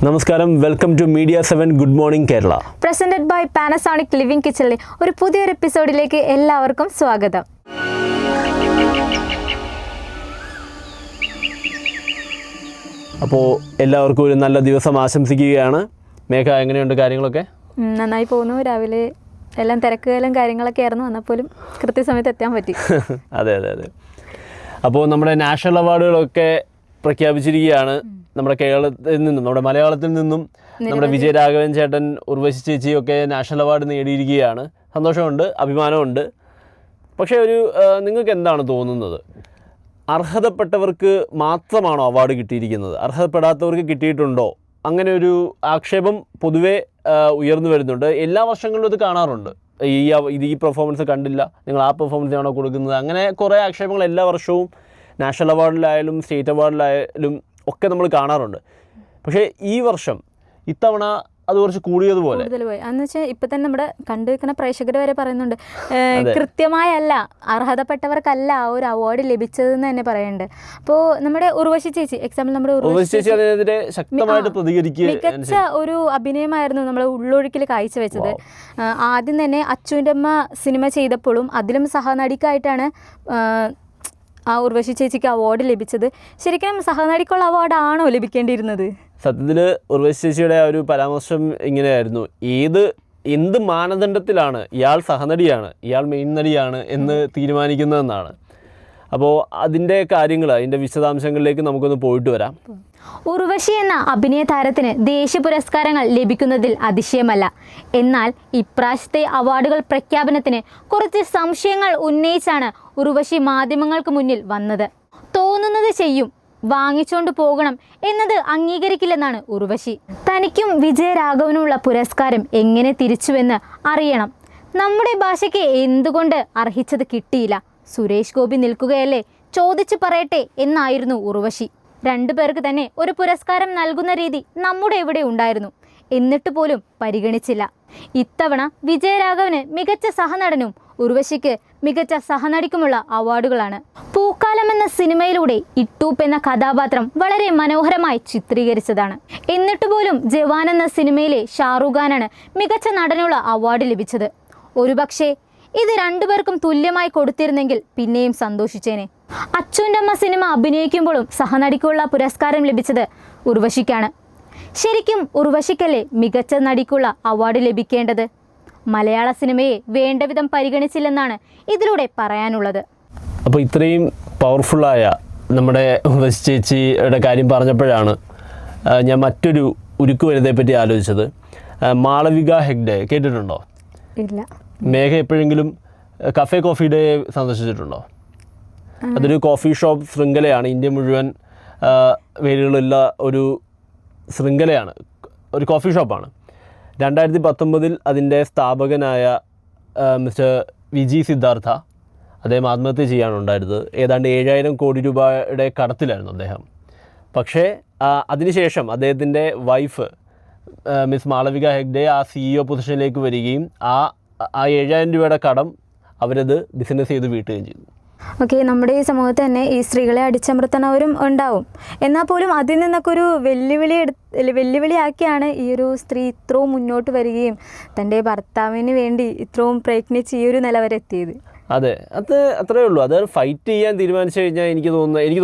നമസ്കാരം, welcome to media 7 good morning Kerala. Presented by Panasonic living കിച്ചണിലെ ഒരു പുതിയൊരു എപ്പിസോഡിലേക്ക് എല്ലാവർക്കും സ്വാഗതം. അപ്പോൾ എല്ലാവർക്കും ഒരു നല്ല ദിവസം ആശംസിക്കുകയാണ്. മേഘ, എങ്ങനെയുണ്ട് കാര്യങ്ങളൊക്കെ? നന്നായി പോകുന്നു. രാവിലെ എല്ലാം തിരക്കുകളും കാര്യങ്ങളൊക്കെ ആയിരുന്നു, വന്നപ്പോലും കൃത്യസമയത്ത് എത്താൻ പറ്റി. അതെ. അപ്പോൾ നമ്മുടെ നാഷണൽ അവാർഡുകളൊക്കെ പ്രഖ്യാപിച്ചിരിക്കുകയാണ്. നമ്മുടെ കേരളത്തിൽ നിന്നും, നമ്മുടെ മലയാളത്തിൽ നിന്നും നമ്മുടെ വിജയരാഘവൻ ചേട്ടൻ, ഉർവശി ചേച്ചിയൊക്കെ നാഷണൽ അവാർഡ് നേടിയിരിക്കുകയാണ്. സന്തോഷമുണ്ട്, അഭിമാനമുണ്ട്. പക്ഷേ നിങ്ങൾക്ക് എന്താണ് തോന്നുന്നത്? അർഹതപ്പെട്ടവർക്ക് മാത്രമാണോ അവാർഡ് കിട്ടിയിരിക്കുന്നത്? അർഹതപ്പെടാത്തവർക്ക് കിട്ടിയിട്ടുണ്ടോ? അങ്ങനെ ഒരു ആക്ഷേപം പൊതുവെ ഉയർന്നു വരുന്നുണ്ട്. എല്ലാ വർഷങ്ങളിലും ഇത് കാണാറുണ്ട്. ഈ പെർഫോമൻസ് കണ്ടില്ല, നിങ്ങൾ ആ പെർഫോമൻസിനാണോ കൊടുക്കുന്നത്? അങ്ങനെ കുറേ ആക്ഷേപങ്ങൾ എല്ലാ വർഷവും നാഷണൽ അവാർഡിലായാലും സ്റ്റേറ്റ് അവാർഡിലായാലും ഒക്കെ നമ്മൾ കാണാറുണ്ട്. പക്ഷേ ഈ വർഷം, ഇത്തവണ അത് കുറച്ച് കൂടിയതുപോലെ. എന്ന് വെച്ചാൽ ഇപ്പം തന്നെ നമ്മുടെ കണ്ടുവെക്കുന്ന പ്രേക്ഷകർ വരെ പറയുന്നുണ്ട്, കൃത്യമായല്ല, അർഹതപ്പെട്ടവർക്കല്ല ആ ഒരു അവാർഡ് ലഭിച്ചതെന്ന് തന്നെ പറയുന്നുണ്ട്. അപ്പോൾ നമ്മുടെ ഉർവശി ചേച്ചി, എക്സാമ്പിൾ നമ്മുടെ ഉർവശി ചേച്ചി അതിനെതിരെ ശക്തമായിട്ട് പ്രതികരിക്കുക, മികച്ച ഒരു അഭിനയമായിരുന്നു നമ്മൾ ഉള്ളൊഴുക്കിൽ കാഴ്ചവെച്ചത്. ആദ്യം തന്നെ അച്ചുവിൻ്റെ അമ്മ സിനിമ ചെയ്തപ്പോഴും അതിലും സഹനടിക്കായിട്ടാണ് ആ ഉർവശി ചേച്ചിക്ക് അവാർഡ് ലഭിച്ചത്. ശരിക്കും സഹനടിക്കുള്ള അവാർഡാണോ ലഭിക്കേണ്ടിയിരുന്നത്? സത്യത്തിൽ ഉർവശി ചേച്ചിയുടെ ആ ഒരു പരാമർശം ഇങ്ങനെയായിരുന്നു: എന്ത് മാനദണ്ഡത്തിലാണ് ഇയാൾ സഹനടിയാണ്, ഇയാൾ മെയിൻ നടിയാണ് എന്ന് തീരുമാനിക്കുന്നതെന്നാണ്. അപ്പോൾ അതിൻ്റെ വിശദാംശങ്ങളിലേക്ക് നമുക്കൊന്ന് പോയിട്ട് വരാം. ഉർവശി എന്ന അഭിനയ താരത്തിന് ദേശീയ പുരസ്കാരങ്ങൾ ലഭിക്കുന്നതിൽ അതിശയമല്ല. എന്നാൽ ഇപ്രാവശ്യത്തെ അവാർഡുകൾ പ്രഖ്യാപനത്തിന് കുറച്ച് സംശയങ്ങൾ ഉന്നയിച്ചാണ് ഉർവശി മാധ്യമങ്ങൾക്ക് മുന്നിൽ വന്നത്. തോന്നുന്നത് ചെയ്യും, വാങ്ങിച്ചോണ്ട് പോകണം എന്നത് അംഗീകരിക്കില്ലെന്നാണ് ഉർവശി. തനിക്കും വിജയരാഘവനുള്ള പുരസ്കാരം എങ്ങനെ തിരിച്ചുവെന്ന് അറിയണം. നമ്മുടെ ഭാഷയ്ക്ക് എന്തുകൊണ്ട് അർഹിച്ചത് കിട്ടിയില്ല? സുരേഷ് ഗോപി നിൽക്കുകയല്ലേ, ചോദിച്ചു പറയട്ടെ എന്നായിരുന്നു ഉർവശി. രണ്ടുപേർക്ക് തന്നെ ഒരു പുരസ്കാരം നൽകുന്ന രീതി നമ്മുടെ ഇവിടെ ഉണ്ടായിരുന്നു, എന്നിട്ട് പോലും പരിഗണിച്ചില്ല. ഇത്തവണ വിജയരാഘവന് മികച്ച സഹനടനും ഉർവശിക്ക് മികച്ച സഹനടിക്കുമുള്ള അവാർഡുകളാണ്. പൂക്കാലം എന്ന സിനിമയിലൂടെ ഇട്ടൂപ്പ് എന്ന കഥാപാത്രം വളരെ മനോഹരമായി ചിത്രീകരിച്ചതാണ്. എന്നിട്ട് പോലും ജവാൻ എന്ന സിനിമയിലെ ഷാറൂഖ് ഖാനാണ് മികച്ച നടനുള്ള അവാർഡ് ലഭിച്ചത്. ഒരുപക്ഷെ ഇത് രണ്ടുപേർക്കും തുല്യമായി കൊടുത്തിരുന്നെങ്കിൽ പിന്നെയും സന്തോഷിച്ചേനെ. അച്ചുവിൻ്റെ അമ്മ സിനിമ അഭിനയിക്കുമ്പോഴും സഹനടിക്കുള്ള പുരസ്കാരം ലഭിച്ചത് ഉർവശിക്കാണ്. ശരിക്കും ഉർവശിക്കല്ലേ മികച്ച നടിക്കുള്ള അവാർഡ് ലഭിക്കേണ്ടത്? മലയാള സിനിമയെ വേണ്ടവിധം പരിഗണിച്ചില്ലെന്നാണ് ഇതിലൂടെ പറയാനുള്ളത്. അപ്പോൾ ഇത്രയും പവർഫുള്ളായ നമ്മുടെ ഉർവശി ചേച്ചിയുടെ കാര്യം പറഞ്ഞപ്പോഴാണ് ഞാൻ മറ്റൊരു ഉരുക്കുവനിതയെ പറ്റി ആലോചിച്ചത്. മാളവിക ഹെഗ്ഡെ കേട്ടിട്ടുണ്ടോ? ഇല്ല. മേഘ എപ്പോഴെങ്കിലും കഫേ കോഫി ഡേ സന്ദർശിച്ചിട്ടുണ്ടോ? അതൊരു കോഫി ഷോപ്പ് ശൃംഖലയാണ്. ഇന്ത്യ മുഴുവൻ വേരുകളുള്ള ഒരു ശൃംഖലയാണ്, ഒരു കോഫി ഷോപ്പാണ്. 2019 അതിൻ്റെ സ്ഥാപകനായ മിസ്റ്റർ വിജി സിദ്ധാർത്ഥ, അദ്ദേഹം ആത്മഹത്യ ചെയ്യാനുണ്ടായിരുന്നത്. ഏതാണ്ട് 7,000 കോടി രൂപയുടെ കടത്തിലായിരുന്നു അദ്ദേഹം. പക്ഷേ അതിനുശേഷം അദ്ദേഹത്തിൻ്റെ വൈഫ് മിസ് മാളവിക ഹെഗ്ഡെ ആ CEO പൊസിഷനിലേക്ക് വരികയും ആ 7,000 രൂപയുടെ കടം അവരത് ബിസിനസ് ചെയ്ത് വീട്ടുകയും ചെയ്തു. ഓക്കെ, നമ്മുടെ ഈ സമൂഹത്തിൽ തന്നെ ഈ സ്ത്രീകളെ അടിച്ചമർത്തുന്നവരും ഉണ്ടാവും. എന്നാൽ പോലും അതിൽ നിന്നൊക്കെ ഒരു വെല്ലുവിളിയാക്കിയാണ് ഈ ഒരു സ്ത്രീ ഇത്രയും മുന്നോട്ട് വരികയും തൻ്റെ ഭർത്താവിന് വേണ്ടി ഇത്രയും പ്രയത്നിച്ച് ഈ ഒരു നില വരെ എത്തിയത്. അതെ, അത്രയേ ഉള്ളൂ. അത് ഫൈറ്റ് ചെയ്യാൻ തീരുമാനിച്ചു കഴിഞ്ഞാൽ എനിക്ക്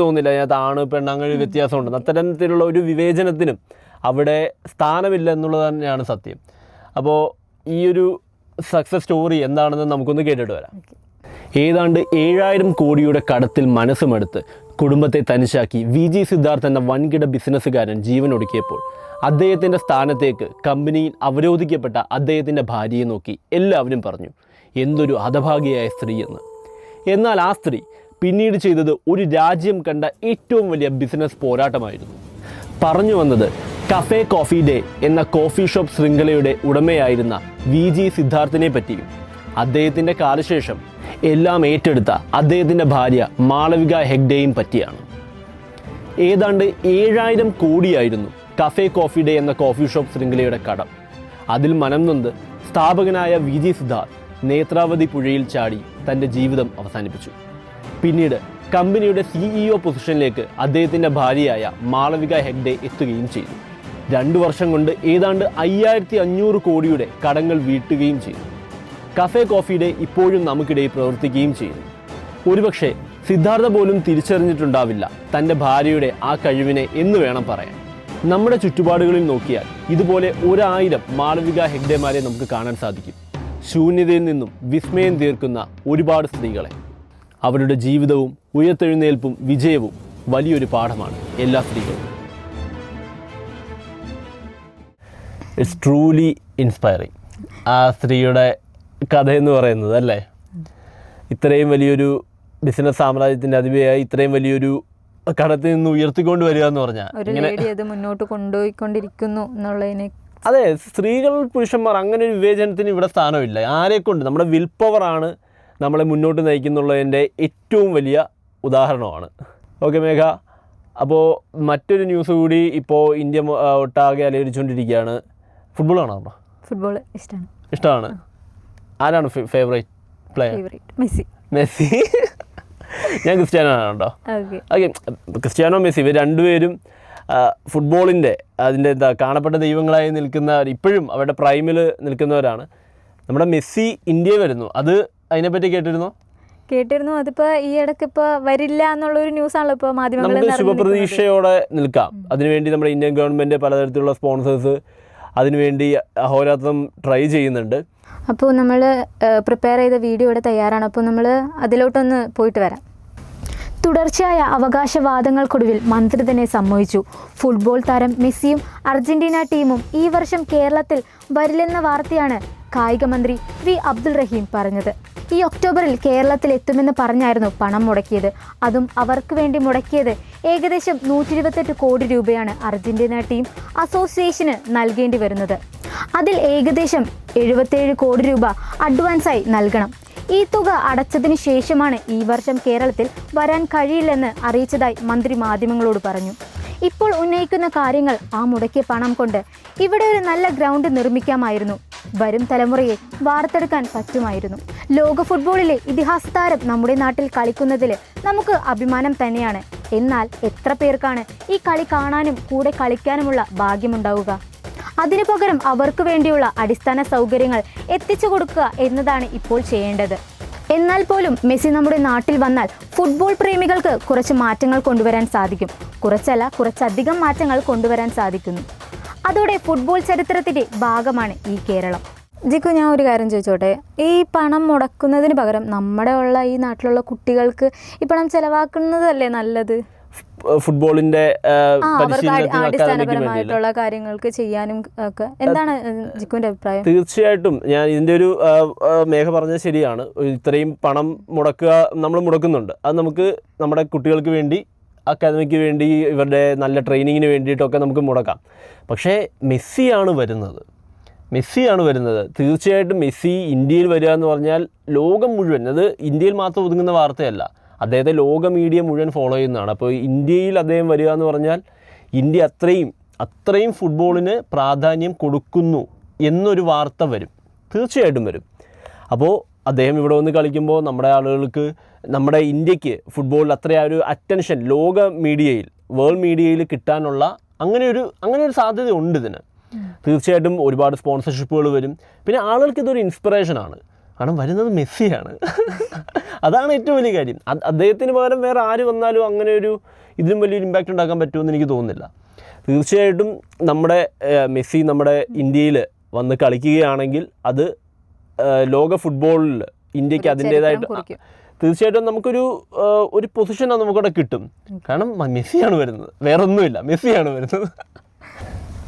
തോന്നുന്നില്ല അതിനകത്ത് ആണ് പെണ്ണങ്ങനെ ഒരു വ്യത്യാസമുണ്ടെന്ന്. അത്തരത്തിലുള്ള ഒരു വിവേചനത്തിനും അവിടെ സ്ഥാനമില്ല എന്നുള്ളത് തന്നെയാണ് സത്യം. അപ്പോൾ ഈ ഒരു സക്സസ് സ്റ്റോറി എന്താണെന്ന് നമുക്കൊന്ന് കേട്ടിട്ട് വരാം. ഏതാണ്ട് 7,000 കോടിയുടെ കടത്തിൽ മനസ്സുമെടുത്ത് കുടുംബത്തെ തനിച്ചാക്കി വിജി സിദ്ധാർത്ഥ് എന്ന വൻകിട ബിസിനസ്സുകാരൻ ജീവനൊടുക്കിയപ്പോൾ അദ്ദേഹത്തിൻ്റെ സ്ഥാനത്തേക്ക് കമ്പനിയിൽ അവരോധിക്കപ്പെട്ട അദ്ദേഹത്തിൻ്റെ ഭാര്യയെ നോക്കി എല്ലാവരും പറഞ്ഞു, എന്തൊരു ഹതഭാഗിയായ സ്ത്രീ എന്ന്. എന്നാൽ ആ സ്ത്രീ പിന്നീട് ചെയ്തത് ഒരു രാജ്യം കണ്ട ഏറ്റവും വലിയ ബിസിനസ് പോരാട്ടമായിരുന്നു. പറഞ്ഞു വന്നത് കഫേ കോഫി ഡേ എന്ന കോഫി ഷോപ്പ് ശൃംഖലയുടെ ഉടമയായിരുന്ന വിജി സിദ്ധാർത്ഥിനെ പറ്റിയും അദ്ദേഹത്തിൻ്റെ കാലശേഷം എല്ലാം ഏറ്റെടുത്ത അദ്ദേഹത്തിൻ്റെ ഭാര്യ മാളവിക ഹെഗ്ഡെയും പറ്റിയാണ്. ഏതാണ്ട് 7,000 കോടിയായിരുന്നു കഫേ കോഫി ഡേ എന്ന കോഫി ഷോപ്പ് ശൃംഖലയുടെ കടം. അതിൽ മനം നൊന്ത് സ്ഥാപകനായ വിജി സിദ്ധാർത്ഥ് നേത്രാവതി പുഴയിൽ ചാടി തൻ്റെ ജീവിതം അവസാനിപ്പിച്ചു. പിന്നീട് കമ്പനിയുടെ CEO പൊസിഷനിലേക്ക് അദ്ദേഹത്തിൻ്റെ ഭാര്യയായ മാളവിക ഹെഗ്ഡെ എത്തുകയും ചെയ്തു. 2 വർഷം കൊണ്ട് ഏതാണ്ട് 5500 കോടിയുടെ കടങ്ങൾ വീട്ടുകയും ചെയ്തു. കഫേ കോഫി ഡേ ഇപ്പോഴും നമുക്കിടയിൽ പ്രവർത്തിക്കുകയും ചെയ്യുന്നു. ഒരുപക്ഷെ സിദ്ധാർത്ഥ പോലും തിരിച്ചറിഞ്ഞിട്ടുണ്ടാവില്ല തൻ്റെ ഭാര്യയുടെ ആ കഴിവിനെ എന്ന് വേണം പറയാൻ. നമ്മുടെ ചുറ്റുപാടുകളിൽ നോക്കിയാൽ ഇതുപോലെ 1000 മാളവിക ഹെഗ്ഡെമാരെ നമുക്ക് കാണാൻ സാധിക്കും. ശൂന്യതയിൽ നിന്നും വിസ്മയം തീർക്കുന്ന ഒരുപാട് സ്ത്രീകളെ. അവരുടെ ജീവിതവും ഉയർത്തെഴുന്നേൽപ്പും വിജയവും വലിയൊരു പാഠമാണ് എല്ലാ സ്ത്രീകളും. It's truly inspiring. ആ സ്ത്രീയുടെ കഥയെന്ന് പറയുന്നത് അല്ലേ, ഇത്രയും വലിയൊരു ബിസിനസ് സാമ്രാജ്യത്തിൻ്റെ അധിപയായി ഇത്രയും വലിയൊരു കടത്തിൽ നിന്ന് ഉയർത്തിക്കൊണ്ട് വരിക എന്ന് പറഞ്ഞാൽ അത് മുന്നോട്ട് കൊണ്ടുപോയിക്കൊണ്ടിരിക്കുന്നു എന്നുള്ളതിനെ. അതെ, സ്ത്രീകൾ പുരുഷന്മാർ അങ്ങനെ ഒരു വിവേചനത്തിന് ഇവിടെ സ്ഥാനമില്ല. ആരെക്കൊണ്ട് നമ്മുടെ വിൽ പവറാണ് നമ്മളെ മുന്നോട്ട് നയിക്കുന്നുള്ളതിൻ്റെ ഏറ്റവും വലിയ ഉദാഹരണമാണ്. ഓക്കെ മേഘ, അപ്പോൾ മറ്റൊരു ന്യൂസ് കൂടി ഇപ്പോൾ ഇന്ത്യ ഒട്ടാകെ അലയടിച്ചുകൊണ്ടിരിക്കുകയാണ്. ഫുട്ബോൾ ആണോ? ഫുട്ബോൾ ഇഷ്ടമാണ്. ആരാണ് ഫേവറേറ്റ് പ്ലെയർ? മെസ്സി. ഞാൻ ക്രിസ്ത്യാനോ ആണ് കേട്ടോ. ഓക്കെ, ക്രിസ്ത്യാനോ മെസ്സി ഇവർ രണ്ടുപേരും ഫുട്ബോളിൻ്റെ അതിൻ്റെ കാണപ്പെട്ട ദൈവങ്ങളായി നിൽക്കുന്നവർ, ഇപ്പോഴും അവരുടെ പ്രൈമിൽ നിൽക്കുന്നവരാണ്. നമ്മുടെ മെസ്സി ഇന്ത്യയിൽ വരുന്നു, അതിനെപ്പറ്റി കേട്ടിരുന്നു. അതിപ്പോൾ ഈ ഇടയ്ക്ക് ഇപ്പോൾ വരില്ല എന്നുള്ളൊരു ന്യൂസാണല്ലോ ഇപ്പോൾ മാധ്യമങ്ങളിൽ. നമുക്ക് ശുഭപ്രതീക്ഷയോടെ നിൽക്കാം. അതിനുവേണ്ടി നമ്മുടെ ഇന്ത്യൻ ഗവൺമെൻറ് പലതരത്തിലുള്ള സ്പോൺസേഴ്സ് അതിനുവേണ്ടി അഹോരാത്രം ട്രൈ ചെയ്യുന്നുണ്ട്. അപ്പോൾ നമ്മൾ പ്രിപ്പയർ ചെയ്ത വീഡിയോ ഇവിടെ തയ്യാറാണ്. അപ്പോൾ നമ്മൾ അതിലോട്ടൊന്ന് പോയിട്ട് വരാം. തുടർച്ചയായ അവകാശവാദങ്ങൾക്കൊടുവിൽ മന്ത്രി തന്നെ സമ്മതിച്ചു. ഫുട്ബോൾ താരം മെസ്സിയും അർജന്റീന ടീമും ഈ വർഷം കേരളത്തിൽ വരില്ലെന്ന വാർത്തയാണ് കായിക മന്ത്രി വി അബ്ദുൾ റഹീം പറഞ്ഞത്. ഈ ഒക്ടോബറിൽ കേരളത്തിൽ എത്തുമെന്ന് പറഞ്ഞായിരുന്നു പണം മുടക്കിയത്. അതും അവർക്ക് വേണ്ടി മുടക്കിയത് ഏകദേശം 128 കോടി രൂപയാണ് അർജന്റീന ടീം അസോസിയേഷന് നൽകേണ്ടി വരുന്നത്. അതിൽ ഏകദേശം 77 കോടി രൂപ അഡ്വാൻസായി നൽകണം. ഈ തുക അടച്ചതിന് ശേഷമാണ് ഈ വർഷം കേരളത്തിൽ വരാൻ കഴിയില്ലെന്ന് അറിയിച്ചതായി മന്ത്രി മാധ്യമങ്ങളോട് പറഞ്ഞു. ഇപ്പോൾ ഉന്നയിക്കുന്ന കാര്യങ്ങൾ ആ മുടക്കിയ പണം കൊണ്ട് ഇവിടെ ഒരു നല്ല ഗ്രൗണ്ട് നിർമ്മിക്കാമായിരുന്നു. വരും തലമുറയെ വാർത്തെടുക്കാൻ പറ്റുമായിരുന്നു. ലോക ഫുട്ബോളിലെ ഇതിഹാസ താരം നമ്മുടെ നാട്ടിൽ കളിക്കുന്നതിൽ നമുക്ക് അഭിമാനം തന്നെയാണ്. എന്നാൽ എത്ര പേർക്കാണ് ഈ കളി കാണാനും കൂടെ കളിക്കാനുമുള്ള ഭാഗ്യമുണ്ടാവുക? അതിനു പകരം അവർക്ക് വേണ്ടിയുള്ള അടിസ്ഥാന സൗകര്യങ്ങൾ എത്തിച്ചു കൊടുക്കുക എന്നതാണ് ഇപ്പോൾ ചെയ്യേണ്ടത്. എന്നാൽ പോലും മെസ്സി നമ്മുടെ നാട്ടിൽ വന്നാൽ ഫുട്ബോൾ പ്രേമികൾക്ക് കുറച്ച് മാറ്റങ്ങൾ കൊണ്ടുവരാൻ സാധിക്കും. കുറച്ചധികം മാറ്റങ്ങൾ കൊണ്ടുവരാൻ സാധിക്കുന്നു. അതോടെ ഫുട്ബോൾ ചരിത്രത്തിൻ്റെ ഭാഗമാണ് ഈ കേരളം. ജിക്കു, ഞാൻ ഒരു കാര്യം ചോദിച്ചോട്ടെ. ഈ പണം മുടക്കുന്നതിന് പകരം നമ്മുടെ ഈ നാട്ടിലുള്ള കുട്ടികൾക്ക് ഈ പണം ചെലവാക്കുന്നതല്ലേ നല്ലത്? ഫുട്ബോളിന്റെ അടിസ്ഥാനപരമായിട്ടുള്ള കാര്യങ്ങൾക്ക് ചെയ്യാനും ഒക്കെ. എന്താണ് ജിക്കുവിന്റെ അഭിപ്രായം? തീർച്ചയായിട്ടും ഞാൻ ഇതിൻ്റെ ഒരു മേഘ പറഞ്ഞത് ശരിയാണ്. ഇത്രയും പണം നമ്മൾ മുടക്കുന്നുണ്ട്. അത് നമുക്ക് നമ്മുടെ കുട്ടികൾക്ക് വേണ്ടി, അക്കാദമിക്ക് വേണ്ടി, ഇവരുടെ നല്ല ട്രെയിനിങ്ങിന് വേണ്ടിയിട്ടൊക്കെ നമുക്ക് മുടക്കാം. പക്ഷേ മെസ്സിയാണ് വരുന്നത്. തീർച്ചയായിട്ടും മെസ്സി ഇന്ത്യയിൽ വരിക എന്ന് പറഞ്ഞാൽ ലോകം മുഴുവൻ, അത് ഇന്ത്യയിൽ മാത്രം ഒതുങ്ങുന്ന വാർത്തയല്ല, അദ്ദേഹത്തെ ലോക മീഡിയ മുഴുവൻ ഫോളോ ചെയ്യുന്നതാണ്. അപ്പോൾ ഇന്ത്യയിൽ അദ്ദേഹം വരിക എന്ന് പറഞ്ഞാൽ ഇന്ത്യ അത്രയും ഫുട്ബോളിന് പ്രാധാന്യം കൊടുക്കുന്നു എന്നൊരു വാർത്ത വരും, തീർച്ചയായിട്ടും വരും. അപ്പോൾ അദ്ദേഹം ഇവിടെ വന്ന് കളിക്കുമ്പോൾ നമ്മുടെ ആളുകൾക്ക്, നമ്മുടെ ഇന്ത്യക്ക് ഫുട്ബോളിൽ അത്രയൊരു അറ്റൻഷൻ ലോക മീഡിയയിൽ, വേൾഡ് മീഡിയയിൽ കിട്ടാനുള്ള അങ്ങനെ ഒരു സാധ്യത ഉണ്ട് ഇതിന്. തീർച്ചയായിട്ടും ഒരുപാട് സ്പോൺസർഷിപ്പുകൾ വരും. പിന്നെ ആളുകൾക്ക് ഇതൊരു ഇൻസ്പിറേഷനാണ്. കാരണം വരുന്നത് മെസ്സിയാണ്. അതാണ് ഏറ്റവും വലിയ കാര്യം. അദ്ദേഹത്തിന് പകരം വേറെ ആര് വന്നാലും അങ്ങനെ ഇതിലും വലിയൊരു ഇമ്പാക്റ്റ് ഉണ്ടാക്കാൻ പറ്റുമെന്ന് എനിക്ക് തോന്നുന്നില്ല. തീർച്ചയായിട്ടും നമ്മുടെ മെസ്സി നമ്മുടെ ഇന്ത്യയിൽ വന്ന് കളിക്കുകയാണെങ്കിൽ അത് ലോക ഫുട്ബോളിൽ ഇന്ത്യക്ക് അതിൻ്റേതായിട്ട് തീർച്ചയായിട്ടും നമുക്കൊരു പൊസിഷൻ നമുക്കവിടെ കിട്ടും. കാരണം മെസ്സിയാണ് വരുന്നത്, വേറൊന്നുമില്ല, മെസ്സിയാണ് വരുന്നത്.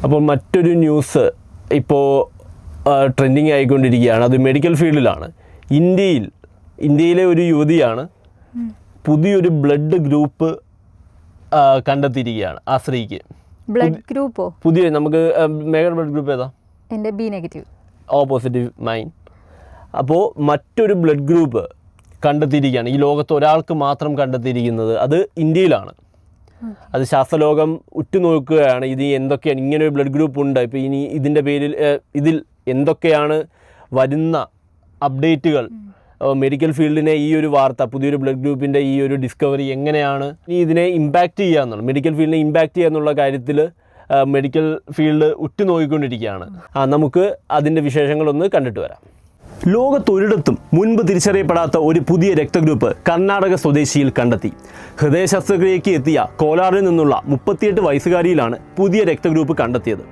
അപ്പോൾ മറ്റൊരു ന്യൂസ് ഇപ്പോൾ ട്രെൻഡിങ് ആയിക്കൊണ്ടിരിക്കുകയാണ്. അത് മെഡിക്കൽ ഫീൽഡിലാണ്. ഇന്ത്യയിലെ ഒരു യുവതിയാണ് പുതിയൊരു ബ്ലഡ് ഗ്രൂപ്പ് കണ്ടെത്തിയിരിക്കുകയാണ്. ആ സ്ത്രീക്ക് ബ്ലഡ് ഗ്രൂപ്പോ? പുതിയ നമുക്ക് മേഘയുടെ ബ്ലഡ് ഗ്രൂപ്പ് ഏതാ? എൻ്റെ B negative. O positive mine. അപ്പോൾ മറ്റൊരു ബ്ലഡ് ഗ്രൂപ്പ് കണ്ടെത്തിയിരിക്കുകയാണ്. ഈ ലോകത്ത് ഒരാൾക്ക് മാത്രം കണ്ടെത്തിയിരിക്കുന്നത്. അത് ഇന്ത്യയിലാണ്. അത് ശാസ്ത്രലോകം ഉറ്റുനോക്കുകയാണ്. ഇത് എന്തൊക്കെയാണ്, ഇങ്ങനൊരു ബ്ലഡ് ഗ്രൂപ്പ് ഉണ്ട്, ഇപ്പോൾ ഇനി ഇതിൻ്റെ പേരിൽ ഇതിൽ എന്തൊക്കെയാണ് വരുന്ന അപ്ഡേറ്റുകൾ, മെഡിക്കൽ ഫീൽഡിനെ ഈ ഒരു വാർത്ത, പുതിയൊരു ബ്ലഡ് ഗ്രൂപ്പിൻ്റെ ഈ ഒരു ഡിസ്കവറി എങ്ങനെയാണ് ഇതിനെ ഇമ്പാക്റ്റ് ചെയ്യുക എന്നുള്ളത്, മെഡിക്കൽ ഫീൽഡിനെ ഇമ്പാക്റ്റ് ചെയ്യുക എന്നുള്ള കാര്യത്തിൽ മെഡിക്കൽ ഫീൽഡ് ഉറ്റുനോക്കിക്കൊണ്ടിരിക്കുകയാണ്. നമുക്ക് അതിൻ്റെ വിശേഷങ്ങളൊന്ന് കണ്ടിട്ട് വരാം. ലോകത്തൊരിടത്തും മുൻപ് തിരിച്ചറിയപ്പെടാത്ത ഒരു പുതിയ രക്തഗ്രൂപ്പ് കർണാടക സ്വദേശിയിൽ കണ്ടെത്തി. ഹൃദയ ശസ്ത്രക്രിയയ്ക്ക് എത്തിയ കോലാറിൽ നിന്നുള്ള 38 വയസ്സുകാരിയിലാണ് പുതിയ രക്തഗ്രൂപ്പ് കണ്ടെത്തിയത്.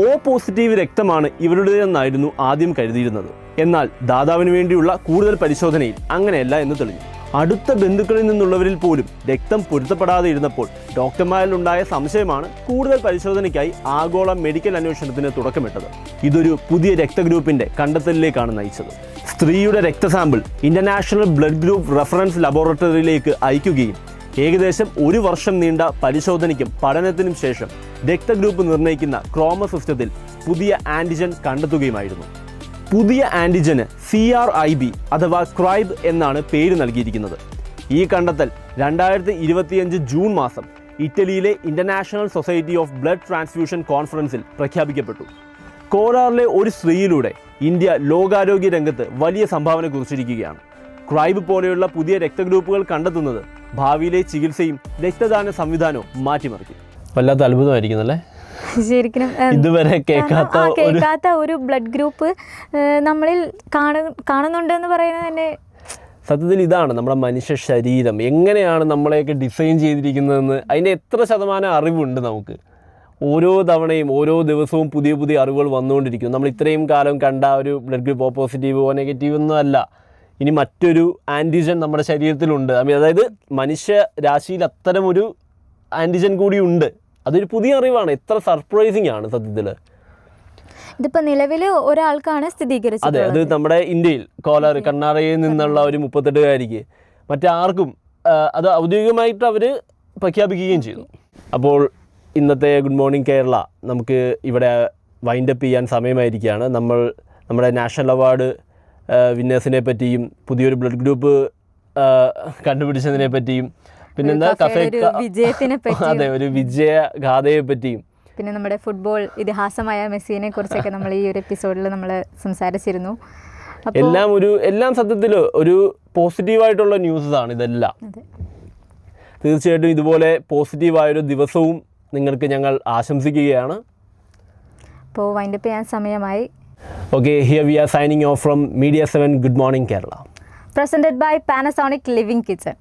O പോസിറ്റീവ് രക്തമാണ് ഇവരുടേതെന്നായിരുന്നു ആദ്യം കരുതിയിരുന്നത്. എന്നാൽ ദാതാവിന് വേണ്ടിയുള്ള കൂടുതൽ പരിശോധനയിൽ അങ്ങനെയല്ല എന്ന് തെളിഞ്ഞു. അടുത്ത ബന്ധുക്കളിൽ നിന്നുള്ളവരിൽ പോലും രക്തം പൊരുത്തപ്പെടാതെ ഇരുന്നപ്പോൾ ഡോക്ടർമാരിലുണ്ടായ സംശയമാണ് കൂടുതൽ പരിശോധനയ്ക്കായി ആഗോള മെഡിക്കൽ അന്വേഷണത്തിന് തുടക്കമിട്ടത്. ഇതൊരു പുതിയ രക്തഗ്രൂപ്പിന്റെ കണ്ടെത്തലിലേക്കാണ് നയിച്ചത്. സ്ത്രീയുടെ രക്തസാമ്പിൾ ഇന്റർനാഷണൽ ബ്ലഡ് ഗ്രൂപ്പ് റഫറൻസ് ലബോറട്ടറിയിലേക്ക് അയക്കുകയും ഏകദേശം 1 വർഷം നീണ്ട പരിശോധനയ്ക്കും പഠനത്തിനും ശേഷം രക്തഗ്രൂപ്പ് നിർണ്ണയിക്കുന്ന ക്രോമ സിസ്റ്റത്തിൽ പുതിയ ആൻറ്റിജൻ കണ്ടെത്തുകയുമായിരുന്നു. പുതിയ ആൻറ്റിജന് CRIB അഥവാ ക്രൈബ് എന്നാണ് പേര് നൽകിയിരിക്കുന്നത്. ഈ കണ്ടെത്തൽ 2025 ജൂൺ മാസം ഇറ്റലിയിലെ international society of blood transfusion കോൺഫറൻസിൽ പ്രഖ്യാപിക്കപ്പെട്ടു. കോലാറിലെ ഒരു സ്ത്രീയിലൂടെ ഇന്ത്യ ലോകാരോഗ്യ രംഗത്ത് വലിയ സംഭാവന കുറിച്ചിരിക്കുകയാണ്. ക്രൈബ് പോലെയുള്ള പുതിയ രക്തഗ്രൂപ്പുകൾ കണ്ടെത്തുന്നത് ഭാവിയിലെ ചികിത്സയും രക്തദാന സംവിധാനവും മാറ്റിമറിക്കും. വല്ലാത്ത അത്ഭുതമായിരിക്കുന്നല്ലേ? ശരിക്കും ഇതുവരെ കേൾക്കാത്ത ഒരു ബ്ലഡ് ഗ്രൂപ്പ് നമ്മളിൽ കാണുന്നുണ്ടെന്ന് പറയുന്നത് തന്നെ. സത്യത്തിൽ ഇതാണ് നമ്മുടെ മനുഷ്യ ശരീരം എങ്ങനെയാണ് നമ്മളെയൊക്കെ ഡിസൈൻ ചെയ്തിരിക്കുന്നതെന്ന് അതിൻ്റെ എത്ര ശതമാനം അറിവുണ്ട് നമുക്ക്. ഓരോ തവണയും ഓരോ ദിവസവും പുതിയ പുതിയ അറിവുകൾ വന്നുകൊണ്ടിരിക്കും. നമ്മൾ ഇത്രയും കാലം കണ്ട ഒരു blood group O positive O negative ഒന്നും അല്ല, ഇനി മറ്റൊരു ആൻറ്റിജൻ നമ്മുടെ ശരീരത്തിലുണ്ട്. അതായത് മനുഷ്യ രാശിയിൽ അത്തരമൊരു ആൻറ്റിജൻ കൂടി ഉണ്ട്. അതൊരു പുതിയ അറിവാണ്. എത്ര സർപ്രൈസിങ് ആണ് സത്യത്തിൽ. ഇതിപ്പോൾ നിലവിൽ ഒരാൾക്കാണ് സ്ഥിരീകരിച്ചത്. അതെ, അത് നമ്മുടെ ഇന്ത്യയിൽ കോലാർ കർണാടകയിൽ നിന്നുള്ള ഒരു 38കാരിക്ക് മറ്റാർക്കും അത് ഔദ്യോഗികമായിട്ട് അവർ പ്രഖ്യാപിക്കുകയും ചെയ്തു. അപ്പോൾ ഇന്നത്തെ ഗുഡ് മോർണിംഗ് കേരള നമുക്ക് ഇവിടെ വൈൻഡപ്പ് ചെയ്യാൻ സമയമായിരിക്കുകയാണ്. നമ്മുടെ നാഷണൽ അവാർഡ് വിന്നേഴ്സിനെ പറ്റിയും പുതിയൊരു ബ്ലഡ് ഗ്രൂപ്പ് കണ്ടുപിടിച്ചതിനെ പറ്റിയും പിന്നെന്താ വിജയത്തിനെ പറ്റി, അതെ, ഒരു വിജയഗാഥയെ പറ്റിയും പിന്നെ നമ്മുടെ ഫുട്ബോൾ ഇതിഹാസമായ മെസ്സിനെ കുറിച്ചൊക്കെ നമ്മൾ ഈ ഒരു എപ്പിസോഡിൽ നമ്മൾ സംസാരിച്ചിരുന്നു. എല്ലാം സത്യത്തിൽ ഒരു പോസിറ്റീവായിട്ടുള്ള ന്യൂസാണ് ഇതെല്ലാം. തീർച്ചയായിട്ടും ഇതുപോലെ പോസിറ്റീവായൊരു ദിവസവും നിങ്ങൾക്ക് ഞങ്ങൾ ആശംസിക്കുകയാണ്. അപ്പോൾ വൈൻഡപ്പ് ചെയ്യാൻ സമയമായി. Okay, here we are signing off from Media 7 Good Morning Kerala. Presented by Panasonic Living Kitchen.